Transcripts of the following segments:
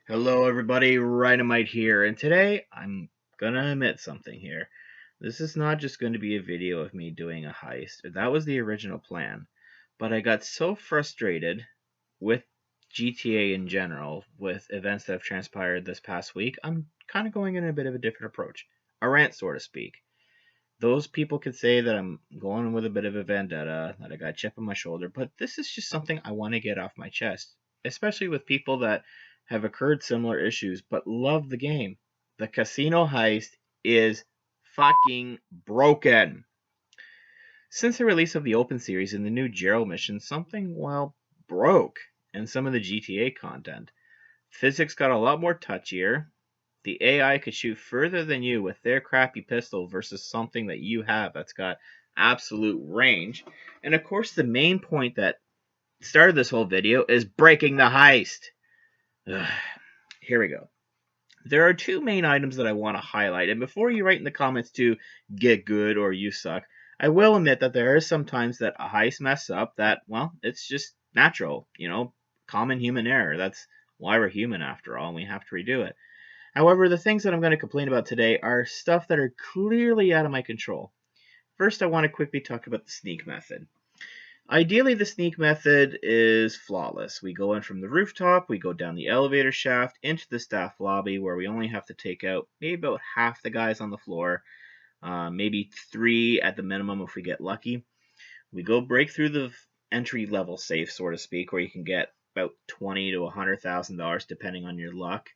Hello, everybody. Rynamite here, and today I'm gonna admit something here. This is not just going to be a video of me doing a heist. That was the original plan, but I got so frustrated with GTA in general, with events that have transpired this past week. I'm kind of going in a bit of a different approach, a rant, so to speak. Those people could say that I'm going with a bit of a vendetta, that I got a chip on my shoulder, but this is just something I want to get off my chest, especially with people that have occurred similar issues but love the game. The casino heist is fucking broken. Since the release of the Open Series and the new Gerald mission, something, well, broke in some of the GTA content. Physics got a lot more touchier. The AI could shoot further than you with their crappy pistol versus something that you have that's got absolute range. And of course, the main point that started this whole video is breaking the heist. Ugh. Here we go. There are two main items that I want to highlight, and before you write in the comments to get good or you suck, I will admit that there are some times that a heist mess up that, well, it's just natural, common human error. That's why we're human after all, and we have to redo it. However, the things that I'm going to complain about today are stuff that are clearly out of my control. First, I want to quickly talk about the sneak method. Ideally, the sneak method is flawless. We go in from the rooftop, we go down the elevator shaft into the staff lobby where we only have to take out maybe about half the guys on the floor, maybe three at the minimum if we get lucky. We go break through the entry level safe, so to speak, where you can get about $20,000 to $100,000 depending on your luck.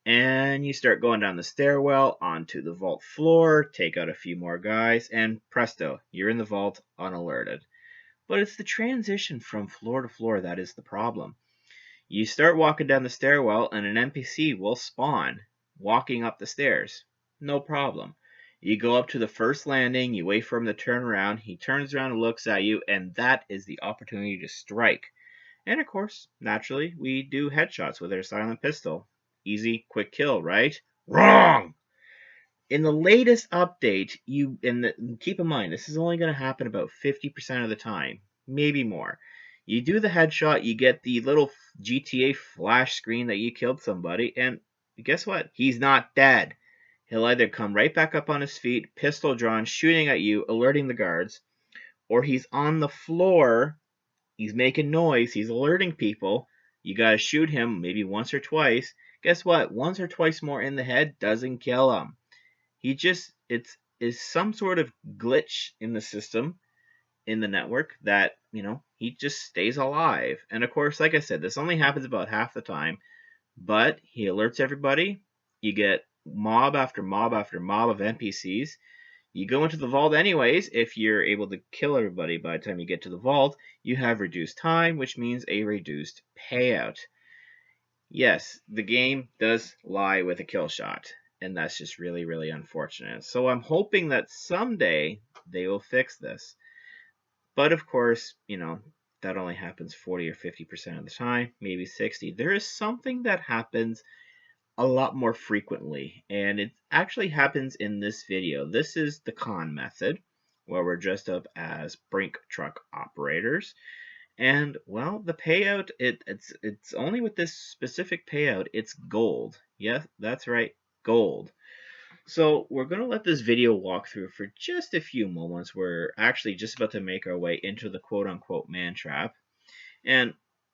And you start going down the stairwell onto the vault floor, take out a few more guys, and presto, you're in the vault unalerted. But it's the transition from floor to floor that is the problem. You start walking down the stairwell, and an NPC will spawn walking up the stairs. No problem. You go up to the first landing, you wait for him to turn around, he turns around and looks at you, and that is the opportunity to strike. And of course, naturally, we do headshots with our silent pistol. Easy, quick kill, right? Wrong! In the latest update, keep in mind, this is only going to happen about 50% of the time, maybe more. You do the headshot, you get the little GTA flash screen that you killed somebody, and guess what? He's not dead. He'll either come right back up on his feet, pistol drawn, shooting at you, alerting the guards, or he's on the floor, he's making noise, he's alerting people. You gotta shoot him maybe once or twice. Guess what? Once or twice more in the head doesn't kill him. He just it's is some sort of glitch in the system, in the network, that he just stays alive. And of course, like I said, this only happens about half the time, but he alerts everybody. You get mob after mob after mob of NPCs. You go into the vault anyways. If you're able to kill everybody by the time you get to the vault, you have reduced time, which means a reduced payout. Yes, the game does lie with a kill shot, and that's just really, really unfortunate. So I'm hoping that someday they will fix this. But of course, that only happens 40 or 50% of the time, maybe 60. There is something that happens a lot more frequently, and it actually happens in this video. This is the con method, where we're dressed up as brink truck operators. And well, the payout, it's only with this specific payout, it's gold. Yes, that's right, gold. So we're going to let this video walk through for just a few moments. We're actually just about to make our way into the quote-unquote man trap. And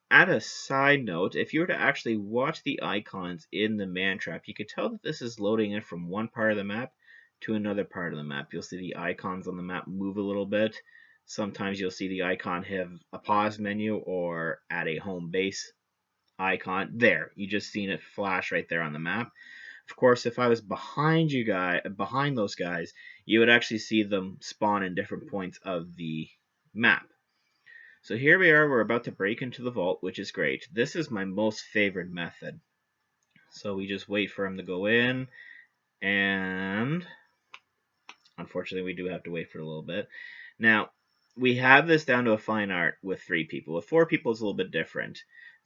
at a side note, if you were to actually watch the icons in the man trap, you could tell that this is loading in from one part of the map to another part of the map. You'll see the icons on the map move a little bit. Sometimes you'll see the icon have a pause menu or add a home base icon. There, you just seen it flash right there on the map. Of course, if I was behind those guys, you would actually see them spawn in different points of the map. So here we are, we're about to break into the vault, which is great. This is my most favorite method. So we just wait for him to go in, and unfortunately we do have to wait for a little bit. Now, we have this down to a fine art with 3 people. With 4 people, it's a little bit different.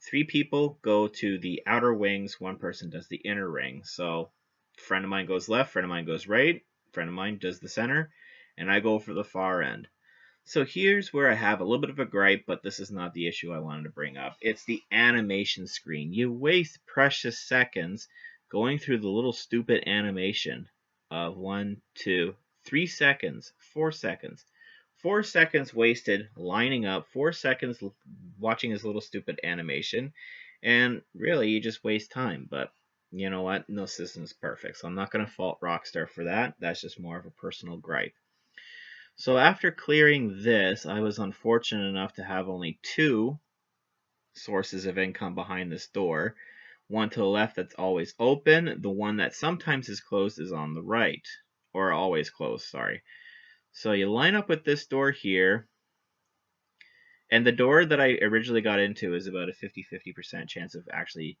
3 people go to the outer wings, 1 person does the inner ring. So, friend of mine goes left, friend of mine goes right, friend of mine does the center, and I go for the far end. So here's where I have a little bit of a gripe, but this is not the issue I wanted to bring up. It's the animation screen. You waste precious seconds going through the little stupid animation of 1, 2, 3 seconds, 4 seconds. 4 seconds wasted lining up, 4 seconds watching this little stupid animation, and really you just waste time. But you know what? No system is perfect, so I'm not going to fault Rockstar for that. That's just more of a personal gripe. So after clearing this, I was unfortunate enough to have only two sources of income behind this door. One to the left that's always open. The one that sometimes is closed is on the right. Or always closed, sorry. So you line up with this door here. And the door that I originally got into is about a 50-50% chance of actually,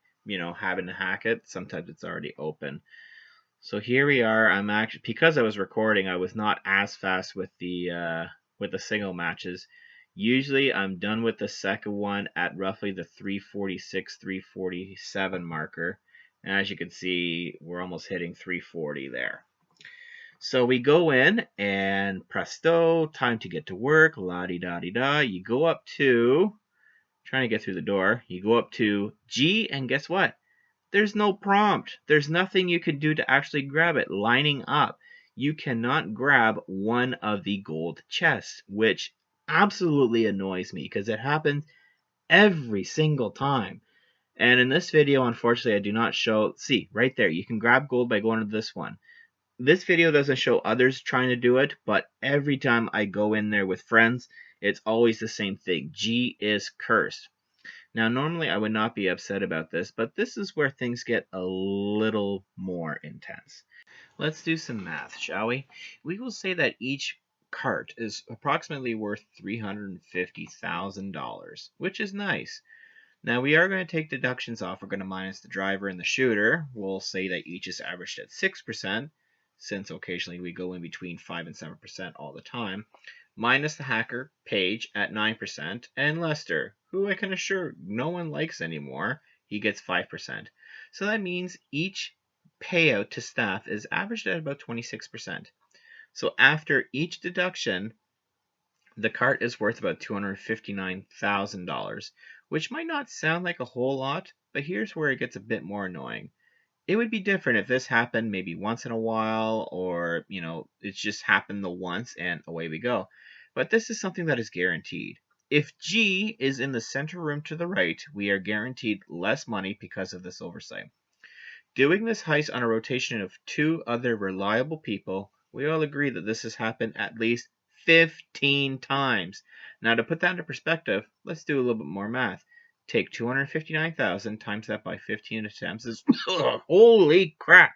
having to hack it. Sometimes it's already open. So here we are. I'm actually, because I was recording, I was not as fast with the single matches. Usually I'm done with the second one at roughly the 346, 347 marker. And as you can see, we're almost hitting 340 there. So we go in and presto, time to get to work, la-di-da-di-da. You go up to, trying to get through the door, you go up to G, and guess what? There's no prompt. There's nothing you can do to actually grab it. Lining up, you cannot grab one of the gold chests, which absolutely annoys me because it happens every single time. And in this video, unfortunately, I do not show, see, right there, you can grab gold by going to this one. This video doesn't show others trying to do it, but every time I go in there with friends, it's always the same thing. G is cursed. Now, normally I would not be upset about this, but this is where things get a little more intense. Let's do some math, shall we? We will say that each cart is approximately worth $350,000, which is nice. Now, we are going to take deductions off. We're going to minus the driver and the shooter. We'll say that each is averaged at 6%, since occasionally we go in between 5 and 7% all the time. Minus the hacker, Paige, at 9%, and Lester, who I can assure no one likes anymore, he gets 5%. So that means each payout to staff is averaged at about 26%. So after each deduction, the cart is worth about $259,000, which might not sound like a whole lot, but here's where it gets a bit more annoying. It would be different if this happened maybe once in a while, or, it's just happened the once and away we go. But this is something that is guaranteed. If G is in the center room to the right, we are guaranteed less money because of this oversight. Doing this heist on a rotation of two other reliable people, we all agree that this has happened at least 15 times. Now, to put that into perspective, let's do a little bit more math. Take 259,000 times that by 15 attempts is, holy crap,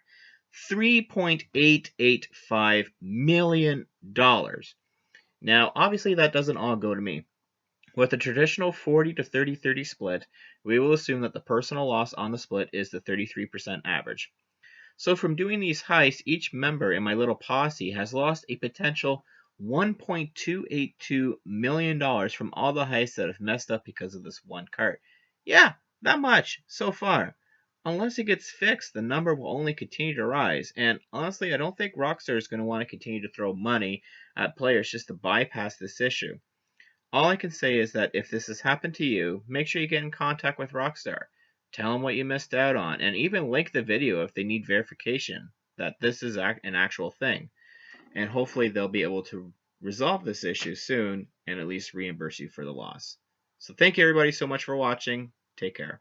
$3.885 million. Now, obviously, that doesn't all go to me. With a traditional 40 to 30-30 split, we will assume that the personal loss on the split is the 33% average. So from doing these heists, each member in my little posse has lost a potential $1.282 million from all the heists that have messed up because of this one cart. Yeah, that much so far. Unless it gets fixed, the number will only continue to rise. And honestly, I don't think Rockstar is going to want to continue to throw money at players just to bypass this issue. All I can say is that if this has happened to you, make sure you get in contact with Rockstar. Tell them what you missed out on, and even link the video if they need verification that this is an actual thing. And hopefully they'll be able to resolve this issue soon and at least reimburse you for the loss. So thank you everybody so much for watching. Take care.